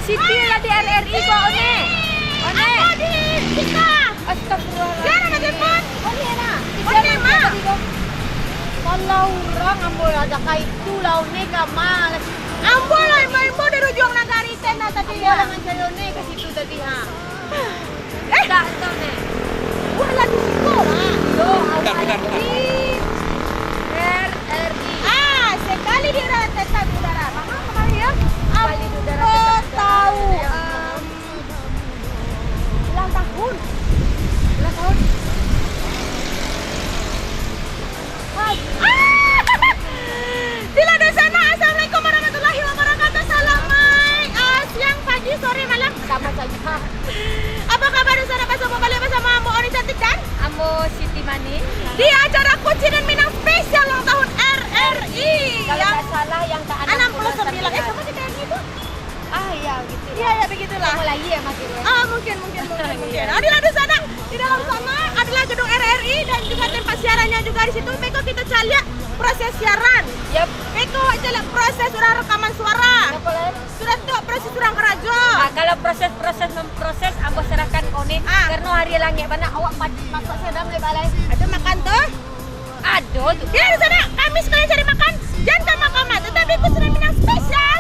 Siti lah di RRI kok One. One. Aku di Cika. Astagfirullahaladzim. Dia nama telepon. One na. One ma. Kalau orang ambil ada kayak itu lah One ka malas. Ambo lah ibu dari ujung nagari tenda tadi Dia ya. dengan saya One ke situ tadi ha. Eh, Tak tahu ne. wala di sekolah. Yo, Bentar. RRI. Ah, sekali dia tetap udara. Mama kemarin ya. Sekali udara Aku tetap tahu. udara. Ulang tahun. Ulang tahun. Ah! Sila di sana. Assalamualaikum warahmatullahi wabarakatuh. Salam Mai. Siang, pagi, sore, malam. Sama saja. Apa kabar di sana? Pas mau balik bersama Mu Oni cantik dan Amo Siti Mani. di acara Kunci dan Minang spesial ulang tahun RRI Kalau yang nggak salah yang tak 69. Sama sih kayak gitu. Ah ya gitu. Iya ya begitulah. Mau lagi ya Mas Irwan? Mungkin. Adalah di sana, di dalam sana adalah gedung RRI dan juga tempat siarannya juga di situ. Beko kita lihat proses siaran. Yap. Beko lihat proses sudah rekaman suara. Apa lagi? Sudah tuh proses sudah kerajo. Kalau proses memproses ambo serahkan kau ni. Karena hari langit banyak awak masak sedang le balai. Ada makan tuh. Aduh tu. Dia di sana kami sekalian cari makan. Jangan makan tetapi aku sudah minang spesial.